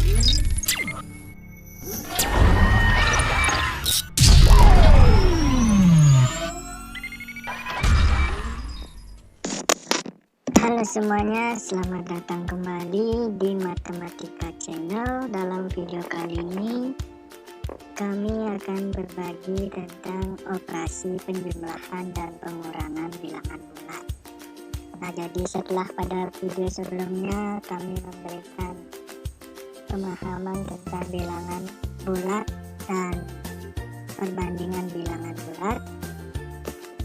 Halo semuanya, selamat datang kembali di Matematika Channel. Dalam video kali ini kami akan berbagi tentang operasi penjumlahan dan pengurangan bilangan bulat. Nah, jadi setelah pada video sebelumnya kami memberikan pemahaman tentang bilangan bulat dan perbandingan bilangan bulat,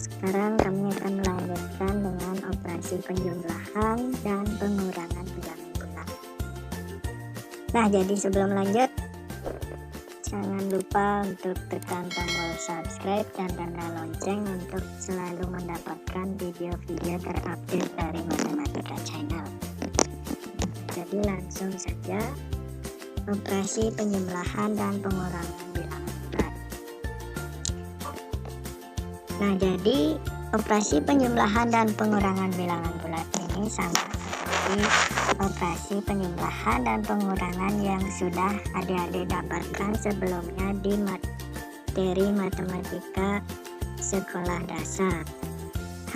sekarang kami akan melanjutkan dengan operasi penjumlahan dan pengurangan bilangan bulat. Nah, jadi sebelum lanjut, jangan lupa untuk tekan tombol subscribe dan tanda lonceng untuk selalu mendapatkan video-video terupdate dari Matematika Channel. Jadi langsung saja, operasi penjumlahan dan pengurangan bilangan bulat. Nah, jadi operasi penjumlahan dan pengurangan bilangan bulat ini sama seperti operasi penjumlahan dan pengurangan yang sudah adik-adik dapatkan sebelumnya di materi matematika sekolah dasar.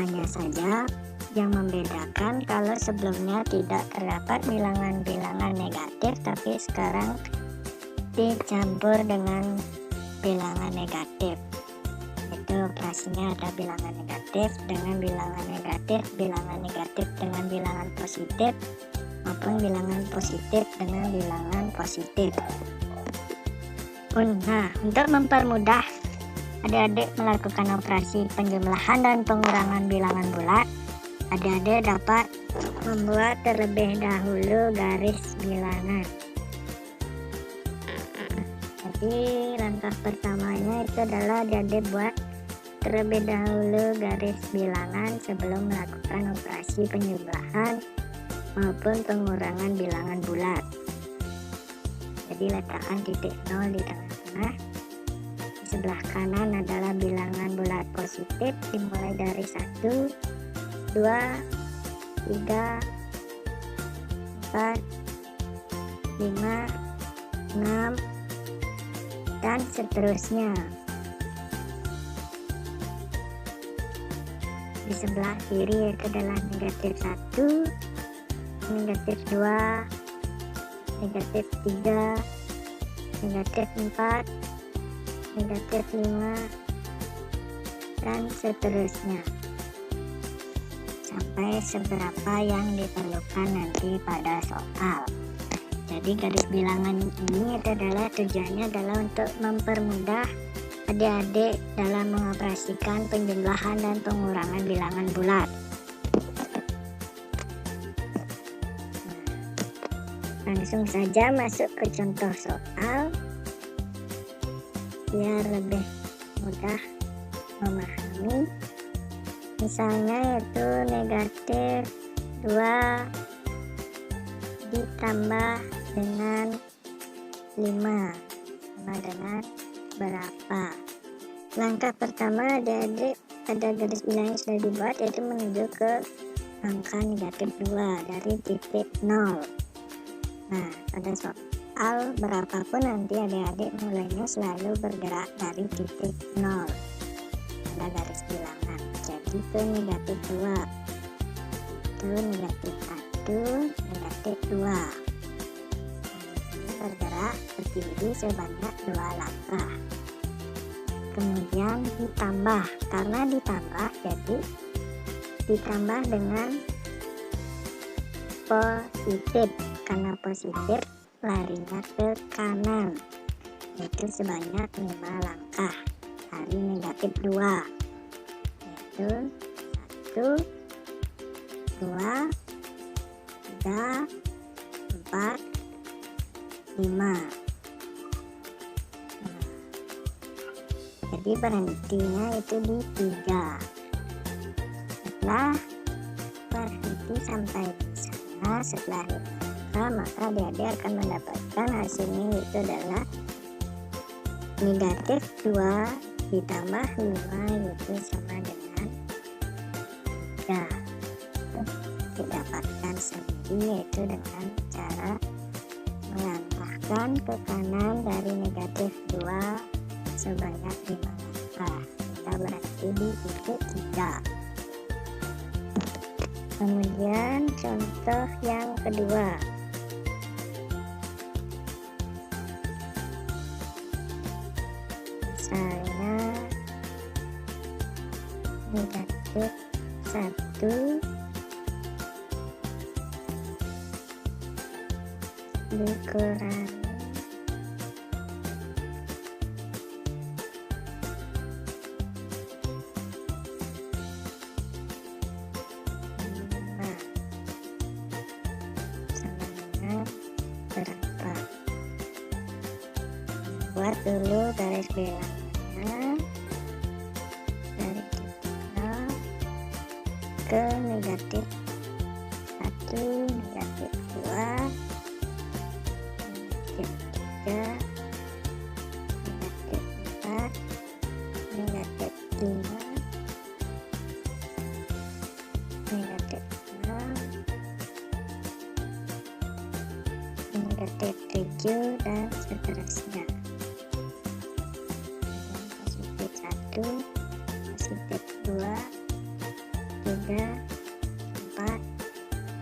Hanya saja yang membedakan kalau sebelumnya tidak terdapat bilangan-bilangan negatif, tapi sekarang dicampur dengan bilangan negatif. Itu operasinya ada bilangan negatif dengan bilangan negatif, bilangan negatif dengan bilangan positif, maupun bilangan positif dengan bilangan positif. Nah, untuk mempermudah adik-adik melakukan operasi penjumlahan dan pengurangan bilangan bulat, adik-adik dapat membuat terlebih dahulu garis bilangan. Jadi langkah pertamanya itu adalah adik-adik buat terlebih dahulu garis bilangan sebelum melakukan operasi penjumlahan maupun pengurangan bilangan bulat. Jadi letakkan titik 0 di tengah-tengah. Di sebelah kanan adalah bilangan bulat positif dimulai dari 1, 2, 3, 4, 5, 6, dan seterusnya. Di sebelah kiri itu adalah negatif 1, negatif 2, negatif 3, negatif 4, negatif 5, dan seterusnya sampai seberapa yang diperlukan nanti pada soal. Jadi garis bilangan ini adalah tujuannya adalah untuk mempermudah adik-adik dalam mengoperasikan penjumlahan dan pengurangan bilangan bulat. Langsung saja masuk ke contoh soal biar lebih mudah memahami. Misalnya itu negatif 2 ditambah dengan 5 sama dengan berapa. Langkah pertama adik-adik pada garis bilangan yang sudah dibuat, yaitu menuju ke angka negatif 2 dari titik 0. Nah, pada soal berapapun nanti adik-adik mulainya selalu bergerak dari titik 0 pada garis bilangan. Jadi ke negatif 2, itu negatif 1, negatif 2. Bergerak berdiri sebanyak 2 langkah. Kemudian ditambah, karena ditambah jadi ditambah dengan positif. Karena positif larinya ke kanan, yaitu sebanyak 5 langkah dari negatif 2, yaitu 1, 2, 3, 4, 5. Jadi berhentinya itu di 3. Setelah berhenti sampai di sana, setelah maka adik-adik akan mendapatkan hasilnya itu adalah negatif 2 ditambah 5 yaitu sama dengan 3. Didapatkan sendiri yaitu dengan cara menambahkan dapatkan ke kanan dari negatif 2 sebanyak 5 langkah. Kita berhenti di titik 3. Kemudian contoh yang kedua. Misalnya negatif 1 dikurangi sama dengan berapa? Buat dulu garis bilangannya dari titik 0 ke negatif 1, negatif 2, negatif 3, negatif 4, negatif 5, negatif 6, negatif 7, dan seterusnya. Positif 1, positif 2, 3, 4,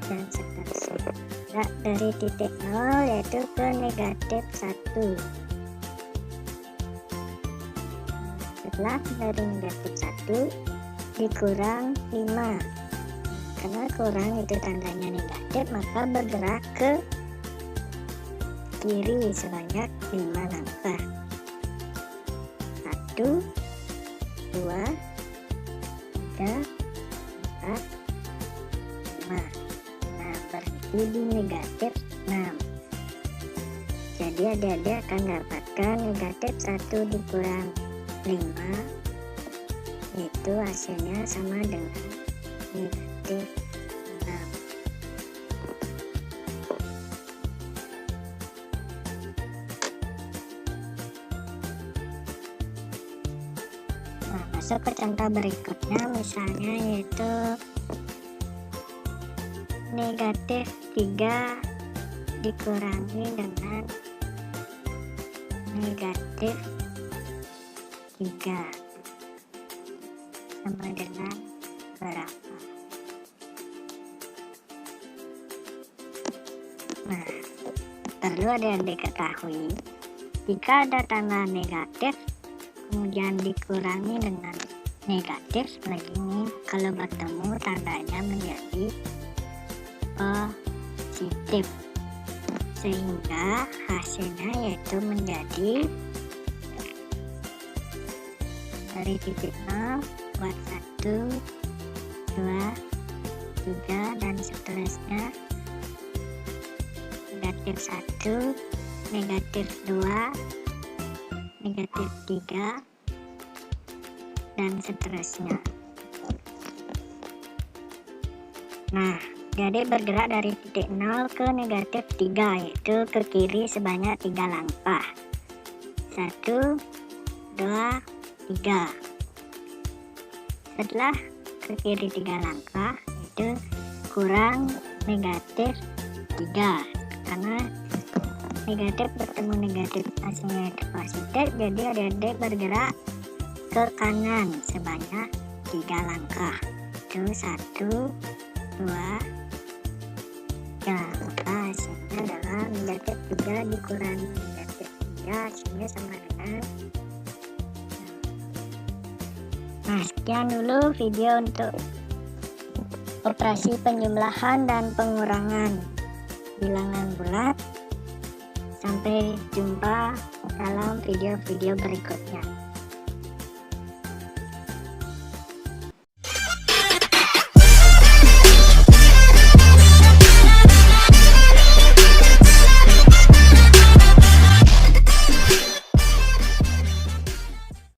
dan seterusnya. Dari titik 0 yaitu ke negatif 1. Setelah dari negatif 1 dikurang 5, karena kurang itu tandanya negatif, maka bergerak ke kiri sebanyak 5 langkah. 1, 2, 3, 4, 5. Nah, berhenti di negatif 6. Jadi adik-adik akan dapatkan negatif 1 dikurang 5, itu hasilnya sama dengan negatif 6. Nah, masuk ke contoh berikutnya, misalnya yaitu negatif 3 dikurangi dengan negatif 3 sama dengan berapa? Nah, perlu adik-adik ketahui, jika ada tanda negatif kemudian dikurangi dengan negatif lagi nih, kalau bertemu tandanya menjadi positif, sehingga hasilnya yaitu menjadi dari titik 0 buat 1, 2, 3, dan seterusnya. Negatif 1, negatif 2, negatif 3, dan seterusnya. Nah, jadi bergerak dari titik 0 ke negatif 3, yaitu ke kiri sebanyak 3 langkah. 1, 2, 3. Setelah ke kiri 3 langkah, itu kurang negatif 3, karena negatif bertemu negatif hasilnya itu positif, jadi adik-adik bergerak ke kanan sebanyak 3 langkah. Itu 1, 2, 3. Maka hasilnya adalah negatif 3 dikurangi negatif 3, hasilnya sama dengan. Nah, sekian dulu video untuk operasi penjumlahan dan pengurangan bilangan bulat. Sampai jumpa dalam video-video berikutnya.